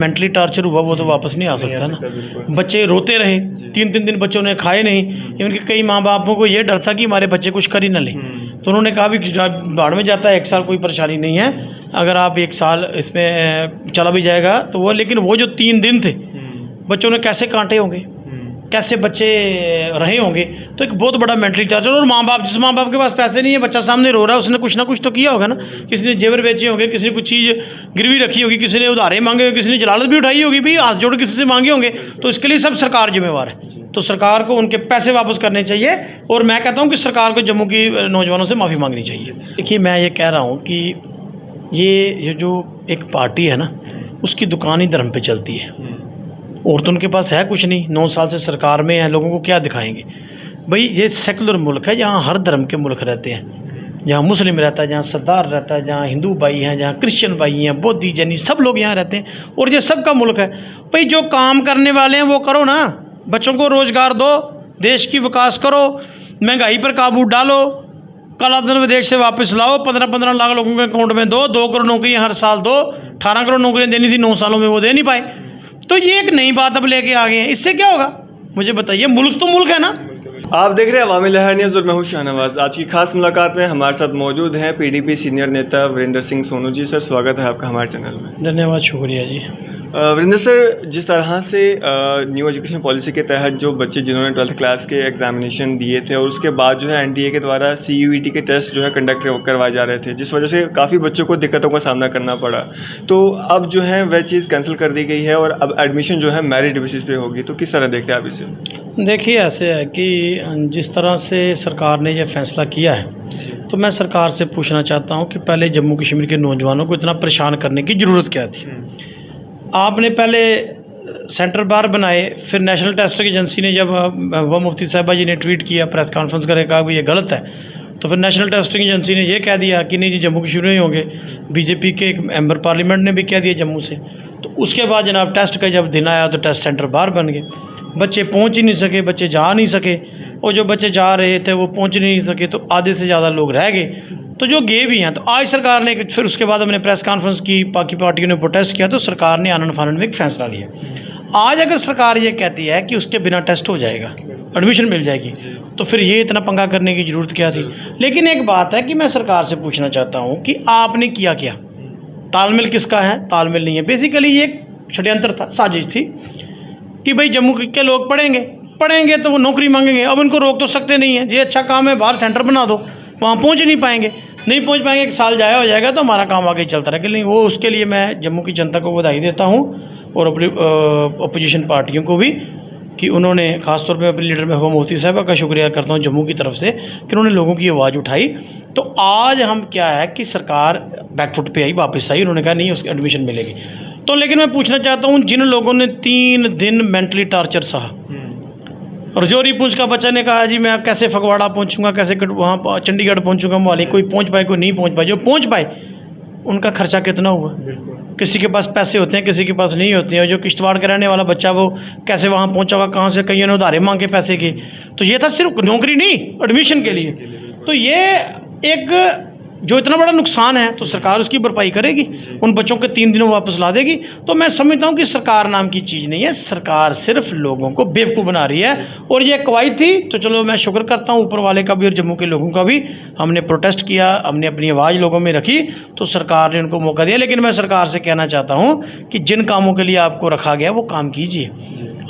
Mentally torture हुआ वो तो वापस नहीं आ सकता ना। बच्चे रोते रहे, 3-3 दिन बच्चों ने खाए नहीं। इनके कई माँ बापों को ये डर था कि हमारे बच्चे कुछ कर ही न लें, तो उन्होंने कहा भी बाढ़ में जाता है 1 साल कोई परेशानी नहीं है, अगर आप 1 साल इसमें चला भी जाएगा तो वो, लेकिन वो जो 3 दिन थे बच्चों ने कैसे काटे होंगे, कैसे बच्चे रहे होंगे, तो एक बहुत बड़ा मेंटली टार्चर। और माँ बाप, जिस माँ बाप के पास पैसे नहीं है, बच्चा सामने रो रहा है, उसने कुछ ना कुछ तो किया होगा ना। किसी ने जेवर बेचे होंगे, किसी ने कुछ चीज़ गिरवी रखी होगी, किसी ने उधारे मांगे होंगे, किसी ने जलालत भी उठाई होगी, भी हाथ जोड़ किसी से मांगे होंगे, तो इसके लिए सब सरकार जिम्मेवार है। तो सरकार को उनके पैसे वापस करने चाहिए, और मैं कहता हूँ कि सरकार को जम्मू की नौजवानों से माफ़ी मांगनी चाहिए। देखिए, मैं ये कह रहा हूँ कि ये जो एक पार्टी है ना, उसकी दुकान ही धर्म पे चलती है, और तो उनके पास है कुछ नहीं। 9 साल से सरकार में है, लोगों को क्या दिखाएंगे भाई। ये सेकुलर मुल्क है, जहाँ हर धर्म के मुल्क रहते हैं, जहाँ मुस्लिम रहता है, जहाँ सरदार रहता है, जहाँ हिंदू भाई हैं, जहाँ क्रिश्चियन भाई हैं, बौद्धी जैनी सब लोग यहाँ रहते हैं, और ये सबका मुल्क है भाई। जो काम करने वाले हैं वो करो ना, बच्चों को रोज़गार दो, देश की विकास करो, महंगाई पर काबू डालो, काला धन विदेश से वापस लाओ, 15-15 लाख लोगों के अकाउंट में दो, 2 करोड़ नौकरियाँ हर साल दो। 18 करोड़ नौकरियाँ देनी थी 9 सालों में, वो दे नहीं पाए, तो ये एक नई बात अब लेके आ गए हैं। इससे क्या होगा मुझे बताइए, मुल्क तो मुल्क है ना। आप देख रहे हैं अवामी लहर न्यूज़ और मैं हूं शाहनवाज। आज की खास मुलाकात में हमारे साथ मौजूद हैं पीडीपी सीनियर नेता वीरेंद्र सिंह सोनू जी। सर, स्वागत है आपका हमारे चैनल में। धन्यवाद, शुक्रिया जी। वीरेंद्र सर, जिस तरह से न्यू एजुकेशन पॉलिसी के तहत जो बच्चे जिन्होंने 12th क्लास के एग्जामिनेशन दिए थे और उसके बाद जो है एनटीए के द्वारा CUET के टेस्ट जो है कंडक्ट करवाए जा रहे थे, जिस वजह से काफ़ी बच्चों को दिक्कतों का सामना करना पड़ा, तो अब जो है वह चीज़ कैंसिल कर दी गई है और अब एडमिशन जो है मेरिट बेसिस पे होगी, तो किस तरह देखते हैं आप इसे? देखिए, ऐसे है कि जिस तरह से सरकार ने यह फैसला किया है, तो मैं सरकार से पूछना चाहता हूँ कि पहले जम्मू कश्मीर के नौजवानों को इतना परेशान करने की ज़रूरत क्या थी। आपने पहले सेंटर बार बनाए, फिर नेशनल टेस्टिंग एजेंसी ने, जब वह मुफ्ती साहिबा जी ने ट्वीट किया, प्रेस कॉन्फ्रेंस करके कहा कि ये गलत है, तो फिर नेशनल टेस्टिंग एजेंसी ने यह कह दिया कि नहीं जी, जम्मू कश्मीर में ही होंगे। बीजेपी के एक मेंबर पार्लियामेंट ने भी कह दिया जम्मू से। तो उसके बाद जनाब टेस्ट का जब दिन आया तो टेस्ट सेंटर बाहर बन गए, बच्चे पहुंच ही नहीं सके, बच्चे जा नहीं सके, और जो बच्चे जा रहे थे वो पहुंच नहीं सके, तो आधे से ज़्यादा लोग रह गए, तो जो गए भी हैं। तो आज सरकार ने, फिर उसके बाद हमने प्रेस कॉन्फ्रेंस की, बाकी पार्टियों ने प्रोटेस्ट किया, तो सरकार ने आनन फानन में एक फ़ैसला लिया। आज अगर सरकार ये कहती है कि उसके बिना टेस्ट हो जाएगा, एडमिशन मिल जाएगी, तो फिर ये इतना पंगा करने की ज़रूरत क्या थी। लेकिन एक बात है कि मैं सरकार से पूछना चाहता हूँ कि आपने किया क्या, तालमेल किसका है? तालमेल नहीं है। बेसिकली ये एक षड्यंत्र था, साजिश थी कि भाई जम्मू के लोग पढ़ेंगे तो वो नौकरी मांगेंगे। अब उनको रोक तो सकते नहीं है, ये अच्छा काम है, बाहर सेंटर बना दो, वहाँ पहुँच नहीं पाएंगे, 1 साल जाया हो जाएगा, तो हमारा काम आगे चलता रहेगा। लेकिन वो, उसके लिए मैं जम्मू की जनता को बधाई देता हूँ, और अपनी अपोजिशन पार्टियों को भी, कि उन्होंने, ख़ासतौर पे अपने लीडर महबूबा मुफ्ती साहिबा का शुक्रिया करता हूँ जम्मू की तरफ से, कि उन्होंने लोगों की आवाज़ उठाई। तो आज हम क्या है कि सरकार बैकफुट पे आई, वापस आई, उन्होंने कहा नहीं, उसकी एडमिशन मिलेगी। तो लेकिन मैं पूछना चाहता हूँ, जिन लोगों ने 3 दिन मेंटली टार्चर सहा, रजौरी पुंछ का बच्चा ने कहा जी मैं कैसे फगवाड़ा पहुँचूँगा, कैसे वहाँ चंडीगढ़ पहुँचूँगा, मोहाली, कोई पहुँच पाए, कोई नहीं पहुँच पाए। जो पहुँच पाए उनका खर्चा कितना हुआ? किसी के पास पैसे होते हैं, किसी के पास नहीं होते हैं। जो किश्तवाड़ का रहने वाला बच्चा, वो कैसे वहाँ पहुँचा होगा, कहाँ से, कईयों ने उधारे मांगे पैसे के। तो ये था सिर्फ नौकरी नहीं, एडमिशन के लिए। तो ये एक जो इतना बड़ा नुकसान है, तो सरकार उसकी भरपाई करेगी, उन बच्चों के 3 दिनों वापस ला देगी। तो मैं समझता हूँ कि सरकार नाम की चीज़ नहीं है, सरकार सिर्फ लोगों को बेवकूफ़ बना रही है। और ये कवायद थी, तो चलो मैं शुक्र करता हूँ ऊपर वाले का भी और जम्मू के लोगों का भी। हमने प्रोटेस्ट किया, हमने अपनी आवाज़ लोगों में रखी, तो सरकार ने उनको मौका दिया। लेकिन मैं सरकार से कहना चाहता हूँ कि जिन कामों के लिए आपको रखा गया वो काम कीजिए।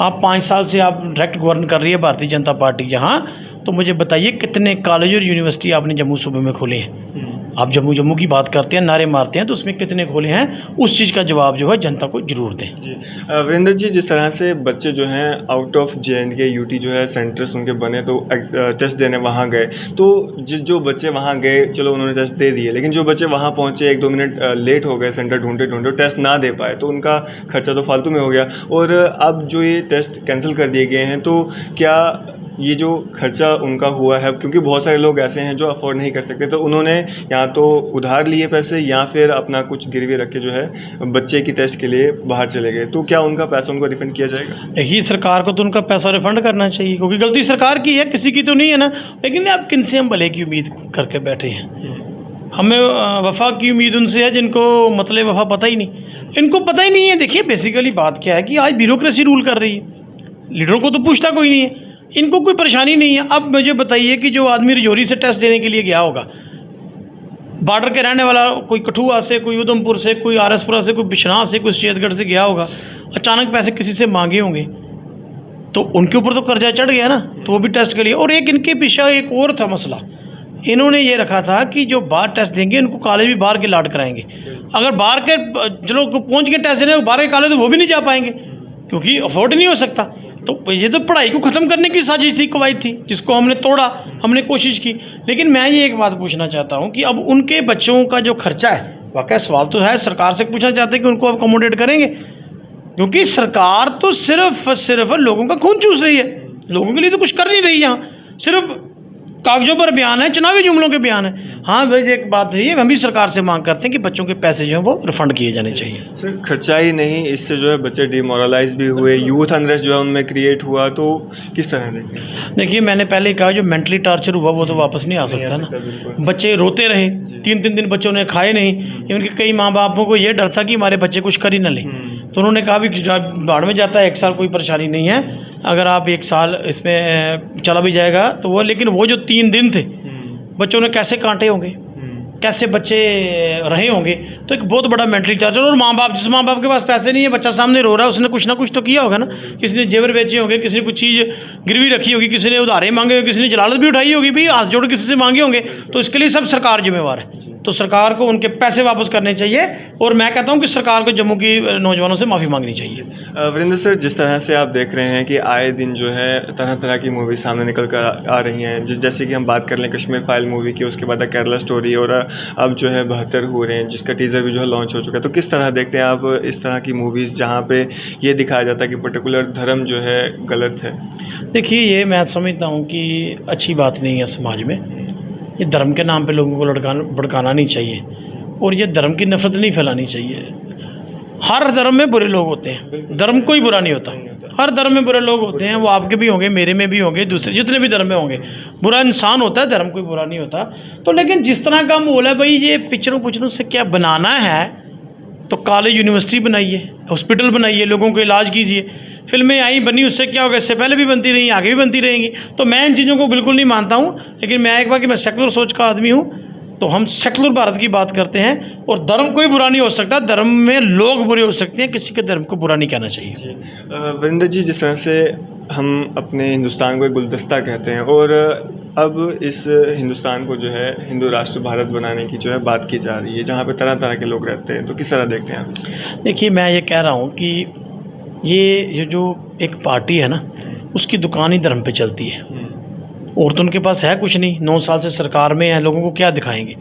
आप 5 साल से आप डायरेक्ट गवर्न कर रही है भारतीय जनता पार्टी यहाँ, तो मुझे बताइए कितने कॉलेज और यूनिवर्सिटी आपने जम्मू सूबे में खोले हैं? आप जम्मू की बात करते हैं, नारे मारते हैं, तो उसमें कितने खोले हैं? उस चीज़ का जवाब जो है जनता को जरूर दें। जी वीरेंद्र जी, जिस तरह से बच्चे जो हैं आउट ऑफ JNK UT जो है सेंटर्स उनके बने, तो टेस्ट देने वहाँ गए, तो जो बच्चे वहाँ गए, चलो उन्होंने टेस्ट दे दिए, लेकिन जो बच्चे वहाँ पहुँचे 1-2 मिनट लेट हो गए, सेंटर ढूंढते टेस्ट ना दे पाए, तो उनका खर्चा तो फालतू में हो गया। और अब जो ये टेस्ट कैंसिल कर दिए गए हैं, तो क्या ये जो खर्चा उनका हुआ है, क्योंकि बहुत सारे लोग ऐसे हैं जो अफोर्ड नहीं कर सकते, तो उन्होंने या तो उधार लिए पैसे या फिर अपना कुछ गिरवी रख के जो है बच्चे की टेस्ट के लिए बाहर चले गए, तो क्या उनका पैसा उनको रिफंड किया जाएगा? देखिए, सरकार को तो उनका पैसा रिफंड करना चाहिए, क्योंकि गलती सरकार की है, किसी की तो नहीं है ना। लेकिन आप किन से हम भले की उम्मीद करके बैठे हैं? हमें वफ़ा की उम्मीद उनसे है जिनको मतलब वफ़ा पता ही नहीं। इनको पता ही नहीं है। देखिए बेसिकली बात क्या है कि आज ब्यूरोक्रेसी रूल कर रही है, लीडरों को तो पूछता कोई नहीं है, इनको कोई परेशानी नहीं है। अब मुझे बताइए कि जो आदमी रजौरी से टेस्ट देने के लिए गया होगा, बॉर्डर के रहने वाला, कोई कठुआ से, कोई उधमपुर से, कोई आरएसपुरा से, कोई बिश्नाह से, कोई शेरगढ़ से गया होगा, अचानक पैसे किसी से मांगे होंगे तो उनके ऊपर तो कर्जा चढ़ गया ना, तो वो भी टेस्ट के लिए। और एक इनके पीछे एक और था मसला, इन्होंने ये रखा था कि जो बाहर टेस्ट देंगे उनको कॉलेज भी बाहर के लाट कराएंगे। अगर बाहर के जो लोग पहुँच के टेस्ट देने बाहर के कॉलेज, तो वो भी नहीं जा पाएंगे क्योंकि अफोर्ड नहीं हो सकता। तो ये तो पढ़ाई को ख़त्म करने की साजिश थी, कवायद थी, जिसको हमने तोड़ा, हमने कोशिश की। लेकिन मैं ये एक बात पूछना चाहता हूँ कि अब उनके बच्चों का जो खर्चा है, वाकई सवाल तो है, सरकार से पूछना चाहते हैं कि उनको अकोमोडेट करेंगे, क्योंकि सरकार तो सिर्फ लोगों का खून चूस रही है, लोगों के लिए तो कुछ कर नहीं रही यहाँ, सिर्फ कागजों पर बयान है, चुनावी जुमलों के बयान है। हाँ भाई एक बात है, हम भी सरकार से मांग करते हैं कि बच्चों के पैसे जो हैं वो रिफंड किए जाने चाहिए। सर खर्चा ही नहीं, इससे जो है बच्चे डिमोरलाइज भी हुए, यूथ अनरेस्ट जो है उनमें क्रिएट हुआ, तो किस तरह देखते हैं? देखिए मैंने पहले कहा जो मेंटली टॉर्चर हुआ वो तो वापस नहीं आ सकता ना। बच्चे रोते रहे, 3-3 दिन बच्चों ने खाए नहीं, इनके कई माँ बापों को ये डर था कि हमारे बच्चे कुछ कर ही न लें, तो उन्होंने कहा भी बाढ़ में जाता है 1 साल कोई परेशानी नहीं है, अगर आप 1 साल इसमें चला भी जाएगा तो वो। लेकिन वो जो 3 दिन थे, बच्चों ने कैसे कांटे होंगे, कैसे बच्चे रहे होंगे, तो एक बहुत बड़ा मेंटली टॉर्चर। और माँ बाप, जिस माँ बाप के पास पैसे नहीं है, बच्चा सामने रो रहा है, उसने कुछ ना कुछ तो किया होगा ना, किसी ने जेवर बेचे होंगे, किसी ने कुछ चीज़ गिरवी रखी होगी, किसी ने उधारे मांगे होंगे, किसी ने जलालत भी उठाई होगी, भी हाथ जोड़ किसी से मांगे होंगे, तो इसके लिए सब सरकार जिम्मेवार है। तो सरकार को उनके पैसे वापस करने चाहिए, और मैं कहता हूँ कि सरकार को जम्मू की नौजवानों से माफ़ी मांगनी चाहिए। वीरेंद्र सर, जिस तरह से आप देख रहे हैं कि आए दिन जो है तरह तरह की मूवी सामने निकल कर आ रही हैं, जैसे कि हम बात कर लें कश्मीर फाइल मूवी की, उसके बाद केरला स्टोरी, और अब जो है 72 हो रहे हैं, जिसका टीज़र भी जो है लॉन्च हो चुका है। तो किस तरह देखते हैं आप इस तरह की मूवीज़ जहाँ पे ये दिखाया जाता है कि पर्टिकुलर धर्म जो है गलत है? देखिए ये मैं समझता हूँ कि अच्छी बात नहीं है समाज में, ये धर्म के नाम पे लोगों को भड़काना नहीं चाहिए, और ये धर्म की नफरत नहीं फैलानी चाहिए। हर धर्म में बुरे लोग होते हैं, धर्म कोई बुरा नहीं होता, हर धर्म में बुरे लोग होते हैं, वो आपके भी होंगे, मेरे में भी होंगे, दूसरे जितने भी धर्म में होंगे, बुरा इंसान होता है, धर्म कोई बुरा नहीं होता। तो लेकिन जिस तरह का माहौल है भाई, ये पिक्चरों से क्या बनाना है, तो कॉलेज यूनिवर्सिटी बनाइए, हॉस्पिटल बनाइए, लोगों को इलाज कीजिए। फिल्में आई बनी, उससे क्या होगा, इससे पहले भी बनती रही, आगे भी बनती रहेंगी। तो मैं इन चीज़ों को बिल्कुल नहीं मानता हूँ, लेकिन मैं एक बार कि मैं सेकुलर सोच का आदमी हूँ, तो हम सेकुलर भारत की बात करते हैं, और धर्म कोई बुरा नहीं हो सकता, धर्म में लोग बुरे हो सकते हैं, किसी के धर्म को बुरा नहीं कहना चाहिए। वीरेंद्र जी, जिस तरह से हम अपने हिंदुस्तान को एक गुलदस्ता कहते हैं, और अब इस हिंदुस्तान को जो है हिंदू राष्ट्र भारत बनाने की जो है बात की जा रही है, जहाँ पे तरह तरह के लोग रहते हैं, तो किस तरह देखते हैं आप? देखिए मैं ये कह रहा हूँ कि ये जो एक पार्टी है ना, उसकी दुकान ही धर्म पे चलती है, और तो उनके पास है कुछ नहीं, 9 साल से सरकार में है, लोगों को क्या दिखाएंगे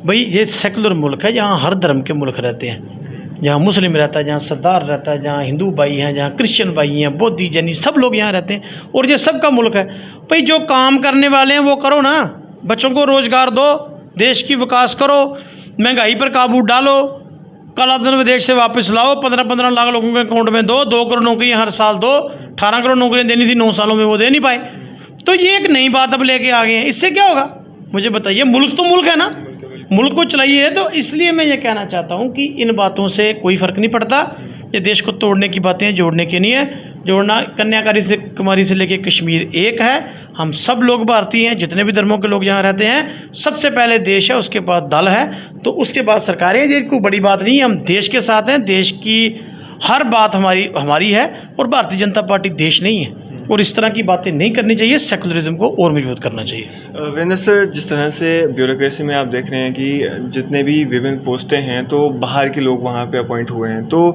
भाई। ये सेकुलर मुल्क है, जहाँ हर धर्म के मुल्क रहते हैं, जहाँ मुस्लिम रहता है, जहाँ सरदार रहता है, जहाँ हिंदू भाई हैं, जहाँ क्रिश्चियन भाई हैं, बौद्धी जैनी, सब लोग यहाँ रहते हैं, और ये सबका मुल्क है भाई। जो काम करने वाले हैं वो करो ना, बच्चों को रोज़गार दो, देश की विकास करो, महंगाई पर काबू डालो, काला धन विदेश से वापस लाओ, 15-15 लाख लोगों के अकाउंट में दो, 2 करोड़ नौकरियाँ हर साल दो। 18 करोड़ नौकरियाँ देनी थी 9 सालों में, वो दे नहीं पाए, तो ये एक नई बात अब लेके आ गए हैं। इससे क्या होगा मुझे बताइए, मुल्क तो मुल्क है ना, मुल्क को चलाइए। तो इसलिए मैं ये कहना चाहता हूँ कि इन बातों से कोई फ़र्क नहीं पड़ता, ये देश को तोड़ने की बातें हैं, जोड़ने की नहीं है। जोड़ना कन्याकुमारी से कुमारी से लेके कश्मीर एक है, हम सब लोग भारतीय हैं, जितने भी धर्मों के लोग यहाँ रहते हैं। सबसे पहले देश है, उसके बाद दल है, तो उसके बाद सरकारें। ये कोई बड़ी बात नहीं है, हम देश के साथ हैं, देश की हर बात हमारी है, और भारतीय जनता पार्टी देश नहीं है, और इस तरह की बातें नहीं करनी चाहिए, सेकुलरिज्म को और मजबूत करना चाहिए। वीरेंद्र सर, जिस तरह से ब्यूरोक्रेसी में आप देख रहे हैं कि जितने भी विभिन्न पोस्टें हैं, तो बाहर के लोग वहाँ पे अपॉइंट हुए हैं, तो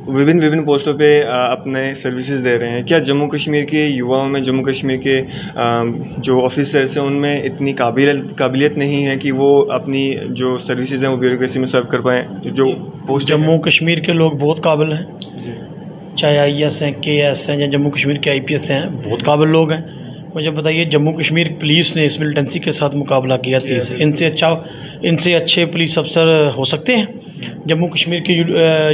विभिन्न पोस्टों पे अपने सर्विसेज दे रहे हैं। क्या जम्मू कश्मीर के युवाओं में, जम्मू कश्मीर के जो ऑफिसर्स हैं, उनमें इतनी काबिलियत नहीं है कि वो अपनी जो सर्विसेज हैं वो ब्यूरोक्रेसी में सर्व कर पाएँ? जो पोस्ट जम्मू कश्मीर के लोग बहुत काबिल हैं, चाहे IAS हैं, KS हैं, या जम्मू कश्मीर के IPS हैं, बहुत काबिल लोग हैं। मुझे बताइए, जम्मू कश्मीर पुलिस ने इस मिलिटेंसी के साथ मुकाबला किया 30, इनसे अच्छे पुलिस अफसर हो सकते हैं? जम्मू कश्मीर की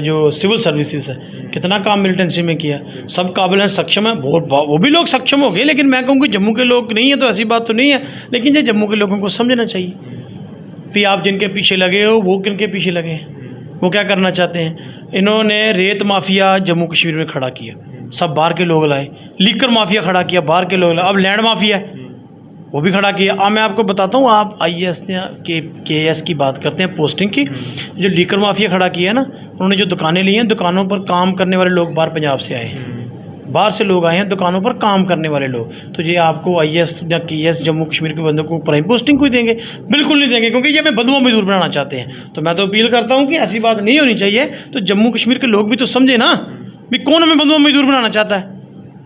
जो सिविल सर्विसेज है, कितना काम मिलिटेंसी में किया, सब काबिल हैं, सक्षम हैं, वो भी लोग सक्षम हो गए। लेकिन मैं कहूँ कि जम्मू के लोग नहीं है, तो ऐसी बात तो नहीं है, लेकिन ये जम्मू के लोगों को समझना चाहिए भी आप जिनके पीछे लगे हो वो किनके पीछे लगे हैं। वो क्या करना चाहते हैं, इन्होंने रेत माफिया जम्मू कश्मीर में खड़ा किया, सब बाहर के लोग लाए, लीकर माफिया खड़ा किया, बाहर के लोग लाए, अब लैंड माफिया है वो भी खड़ा किया। अब मैं आपको बताता हूँ, आप IAS या KS की बात करते हैं पोस्टिंग की, जो लीकर माफिया खड़ा किया है ना, उन्होंने जो दुकानें ली हैं, दुकानों पर काम करने वाले लोग बाहर पंजाब से आए हैं, बाहर से लोग आए हैं दुकानों पर काम करने वाले लोग, तो ये आपको IAS या KS जम्मू कश्मीर के बंदों को प्राइम पोस्टिंग कोई देंगे? बिल्कुल नहीं देंगे, क्योंकि ये हमें बंधुआ मजदूर बनाना चाहते हैं। तो मैं तो अपील करता हूँ कि ऐसी बात नहीं होनी चाहिए। तो जम्मू कश्मीर के लोग भी तो समझे ना, भी कौन हमें बंधुआ मजदूर बनाना चाहता है,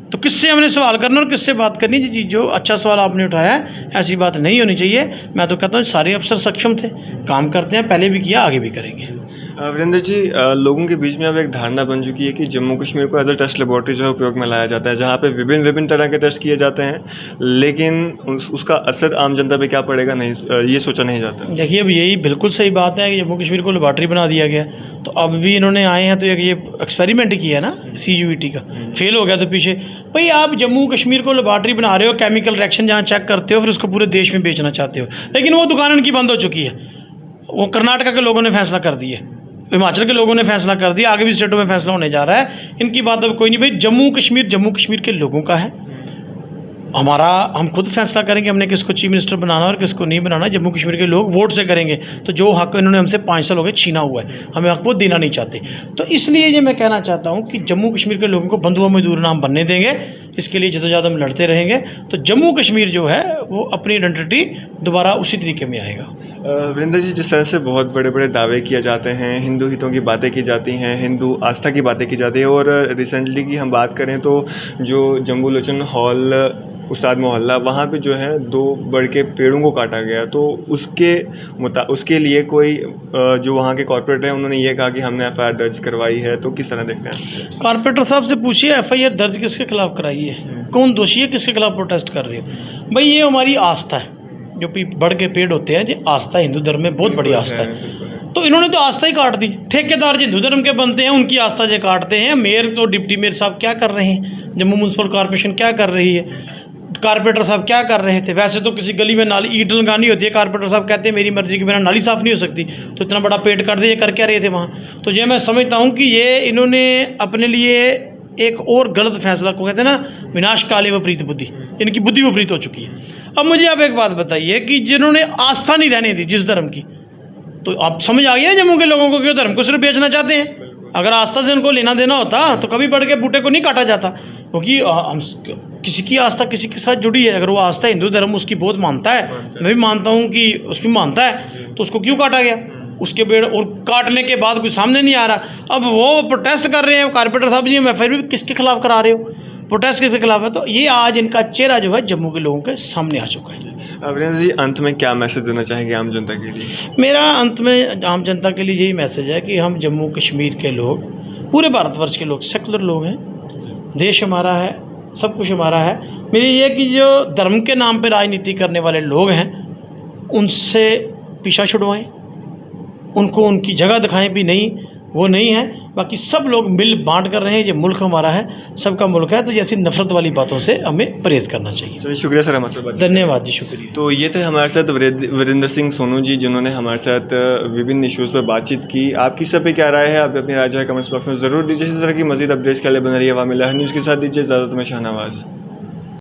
तो किससे हमने सवाल करना और किससे बात करनी। जी जो अच्छा सवाल आपने उठाया है, ऐसी बात नहीं होनी चाहिए। मैं तो कहता हूँ सारे अफसर सक्षम थे, काम करते हैं, पहले भी किया, आगे भी करेंगे। वीरेंद्र जी, लोगों के बीच में अब एक धारणा बन चुकी है कि जम्मू कश्मीर को एज अ टेस्ट लेबोरेटरी जो है उपयोग में लाया जाता है, जहाँ पे विभिन्न तरह के टेस्ट किए जाते हैं, लेकिन उसका असर आम जनता पे क्या पड़ेगा नहीं, ये सोचा नहीं जाता। देखिए, अब यही बिल्कुल सही बात है कि जम्मू कश्मीर को लेबॉर्ट्री बना दिया गया। तो अब भी इन्होंने आए हैं तो एक ये एक्सपेरिमेंट ही किया है ना CUET का, फेल हो गया तो पीछे। भाई आप जम्मू कश्मीर को लेबॉर्ट्री बना रहे हो, केमिकल रिएक्शन जहाँ चेक करते हो, फिर उसको पूरे देश में बेचना चाहते हो, लेकिन वो दुकान इनकी बंद हो चुकी है। वो कर्नाटका के लोगों ने फैसला कर दिया, हिमाचल के लोगों ने फैसला कर दिया, आगे भी स्टेटों में फैसला होने जा रहा है। इनकी बात अब कोई नहीं। भाई जम्मू कश्मीर के लोगों का है, हमारा, हम खुद फैसला करेंगे हमने किसको चीफ मिनिस्टर बनाना और किसको नहीं बनाना। जम्मू कश्मीर के लोग वोट से करेंगे। तो जो हक इन्होंने हमसे 5 साल हो गए छीना हुआ है, हमें हक वो देना नहीं चाहते। तो इसलिए ये मैं कहना चाहता हूँ कि जम्मू कश्मीर के लोगों को बंधुआ मजदूर नाम बनने देंगे, इसके लिए जदोजहद हम लड़ते रहेंगे। तो जम्मू कश्मीर जो है वो अपनी आइडेंटिटी दोबारा उसी तरीके में आएगा। वीरेंद्र जी, जिस तरह से बहुत बड़े बड़े दावे किए जाते हैं, हिंदू हितों की बातें की जाती हैं, हिंदू आस्था की बातें की जाती है, और रिसेंटली की हम बात करें तो जो जम्बू लोचन हॉल उस्ताद मोहल्ला, वहाँ पे जो है 2 बड़ के पेड़ों को काटा गया, तो उसके लिए कोई जो वहाँ के कॉर्पोरेटर हैं उन्होंने ये कहा कि हमने FIR दर्ज करवाई है, तो किस तरह देखते हैं? कॉर्पोरेटर साहब से पूछिए FIR दर्ज किसके खिलाफ कराई है, कौन दोषी है, किसके खिलाफ प्रोटेस्ट कर रही है। भाई ये हमारी आस्था है, जो बड़ के पेड़ होते हैं, ये आस्था हिंदू धर्म में बहुत बड़ी आस्था है। तो इन्होंने तो आस्था ही काट दी। ठेकेदार जो हिंदू धर्म के बनते हैं उनकी आस्था जो काटते हैं। मेयर तो डिप्टी मेयर साहब क्या कर रहे हैं, जम्मू म्यूनसिपल कॉर्पोरेशन क्या कर रही है, कारपोरेटर साहब क्या कर रहे थे। वैसे तो किसी गली में नाली ईंट लगानी होती है, कारपोरेटर साहब कहते हैं मेरी मर्जी के बिना नाली साफ़ नहीं हो सकती, तो इतना बड़ा पेड़ काट दिए, कर क्या रहे थे वहाँ। तो ये मैं समझता हूँ कि ये इन्होंने अपने लिए एक और गलत फैसला को कहते हैं ना, विनाशकाले विपरीत बुद्धि, इनकी बुद्धि विपरीत हो चुकी है। अब मुझे आप एक बात बताइए कि जिन्होंने आस्था नहीं रहने दी जिस धर्म की, तो आप समझ आ गया जम्मू के लोगों को कि वो धर्म को सिर्फ बेचना चाहते हैं। अगर आस्था से उनको लेना देना होता तो कभी बढ़ के बूटे को नहीं काटा जाता, क्योंकि हम किसी की आस्था किसी के साथ जुड़ी है। अगर वो आस्था हिंदू धर्म उसकी बहुत मानता है, मैं भी मानता हूँ कि उसकी मानता है, तो उसको क्यों काटा गया उसके पेड़, और काटने के बाद कोई सामने नहीं आ रहा। अब वो प्रोटेस्ट कर रहे हैं कारपोरेटर साहब जी, मैं फिर भी किसके खिलाफ करा रहे हो, प्रोटेस्ट किसके खिलाफ है। तो ये आज इनका चेहरा जो है जम्मू के लोगों के सामने आ चुका है। वीरेंद्र जी, अंत में क्या मैसेज देना चाहेंगे आम जनता के लिए? मेरा अंत में आम जनता के लिए यही मैसेज है कि हम जम्मू कश्मीर के लोग, पूरे भारतवर्ष के लोग सेकुलर लोग हैं, देश हमारा है, सब कुछ हमारा है। मेरी ये कि जो धर्म के नाम पे राजनीति करने वाले लोग हैं उनसे पीछा छुड़वाएं, उनको उनकी जगह दिखाएं भी नहीं, वो नहीं है। बाकी सब लोग मिल बांट कर रहे हैं, ये मुल्क हमारा है, सबका मुल्क है। तो जैसी नफरत वाली बातों से हमें परहेज करना चाहिए। चलिए, शुक्रिया सर हमारे साथ। धन्यवाद जी, शुक्रिया। तो ये थे हमारे साथ वीरेंद्र सिंह सोनू जी, जिन्होंने हमारे साथ विभिन्न इश्यूज़ पर बातचीत की। आपकी सब पे क्या राय है, आप अपनी राय जो है कमेंट्स बॉक्स में ज़रूर दीजिए। इसी तरह की मजीद अपडेट्स के लिए बना रही है अवामी लहर न्यूज़ के साथ। दीजिए इजाज़त में शाहनवाज।